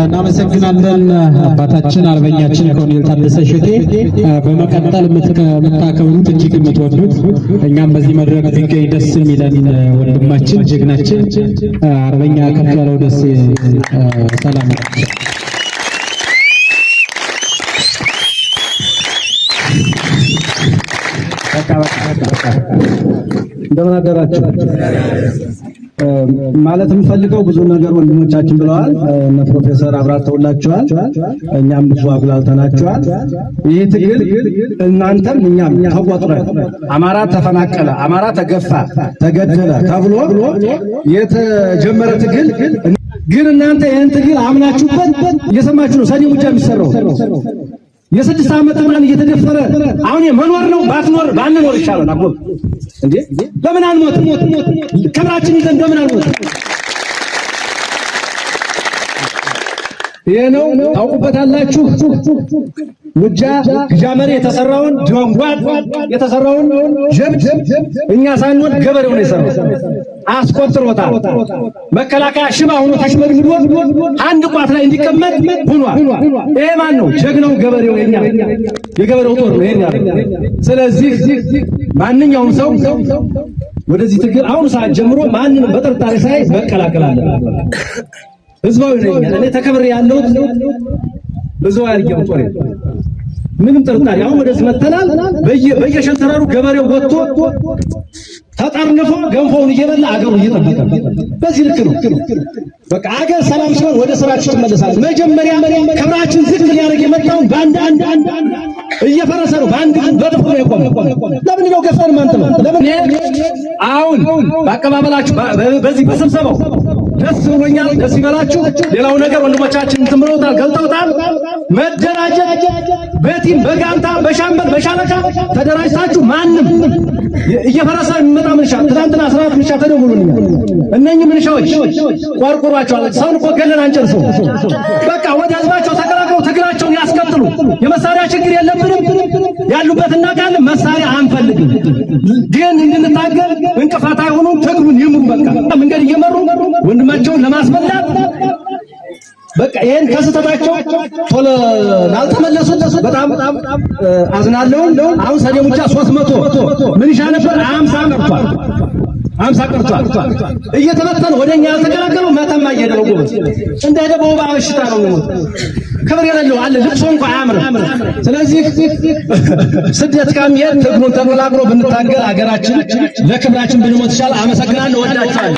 እናመሰግናለን አባታችን አርበኛችን ኮሎኔል ታደሰ እሸቴ። በመቀጠል የምታከብሩት እጅግ የምትወዱት እኛም በዚህ መድረክ ቢገኝ ደስ የሚለን ወንድማችን ጀግናችን አርበኛ ከፍያለው ደሴ ሰላም እንደምን አደራችሁ። ማለት የምፈልገው ብዙ ነገር ወንድሞቻችን ብለዋል። እነ ፕሮፌሰር አብራርተውላችኋል። እኛም ብዙ አጉላልተናችኋል። ይህ ትግል እናንተም እኛም ተቆጥረን አማራ ተፈናቀለ፣ አማራ ተገፋ፣ ተገደለ ተብሎ የተጀመረ ትግል ግን እናንተ ይህን ትግል አምናችሁበት እየሰማችሁ ነው። ሰኔ ሙጃ የሚሰራው የ6 ዓመት ማን እየተደፈረ አሁን መኖር ነው። ባንኖር ይሻላል። አጎ እንዴ ለምን አንሞት? ክብራችን ይዘን ለምን አንሞት? ይሄ ነው ታውቁበታላችሁ። ሙጃ ግጃመሬ የተሰራውን ጆንጓድ የተሰራውን ጀብድ እኛ ሳንወድ ገበሬው ነው የሰራው። አስቆጥሮታል። መከላከያ ሽባ ሆኖ ተሽመድምዶ አንድ ቋት ላይ እንዲቀመጥ ሆኗል። ይሄ ማን ነው? ጀግናው ገበሬው የኛ የገበሬው ጦር ነው የኛ። ስለዚህ ማንኛውም ሰው ወደዚህ ትግል አሁን ሰዓት ጀምሮ ማንንም በጥርጣሬ ሳይ መቀላቀል አለ። ህዝባዊ ነኝ እኔ ተከብሬ ያለው ህዝባዊ አድርጌው ጦር ምንም ጥርጣሬ አሁን ወደዚህ መተናል። በየሸንተረሩ ገበሬው ወጥቶ ተጠርንፎ ገንፎውን እየበላ አገሩን እየጠበቀ በዚህ ልክ ነው። በቃ አገር ሰላም ሲሆን ወደ ስራችሁ ትመለሳለች። መጀመሪያ ክብራችን ዝቅ ሊያደርግ የመጣውን ባንድ አንድ እየፈረሰ ነው። ባንድ በጥፎ ነው የቆመው። ለምን ነው ገፈር ማንተ ነው? ለምን አሁን በአቀባበላችሁ በዚህ በስብሰባው ደስ ብሎኛል። ደስ ይበላችሁ። ሌላው ነገር ወንድሞቻችን ትምሮታል ገልጠውታል። መደራጀት በቲም በጋንታ በሻምበል በሻለቃ ተደራጅታችሁ ማንም እየፈረሰ የሚመጣ ምንሻ ትናንትና 14 ምንሻ ተደውሉልኛል። እነኚህ ምንሻዎች ቆርቆሯቸዋል። ሰውን እኮ ገለን አንጨርሰው። በቃ ወደ ህዝባቸው ተቀላቅለው ትግላቸውን ያስቀጥሉ። የመሳሪያ ችግር የለብንም። ያሉበት እናውቃለን። መሳሪያ አንፈልግም። ግን እንድንታገል እንቅፋት አይሆኑ። ትግሉን ይምሩ። በቃ መንገድ እየመሩ ወንድማቸውን ለማስበላት በቃ ይሄን ከስተታቸው ቶሎ ላልተመለሱት በጣም አዝናለሁ። አሁን ሰኔ ሙጃ 300 ምን ይሻ ነበር 50 ቀርቷል። እየተበተነ ወደኛ ያልተቀላቀለው መተማ እየደረጉ እንደ ደቦ ባሽታ ነው ነው ክብር የሌለው አለ። ልብሶ እንኳን አያምርም። ስለዚህ ስደት ካሚየት ትግሉን ተቀላቅሎ ብንታገል አገራችን ለክብራችን ብንሞት ይሻላል። አመሰግናለሁ። ወዳችኋለሁ።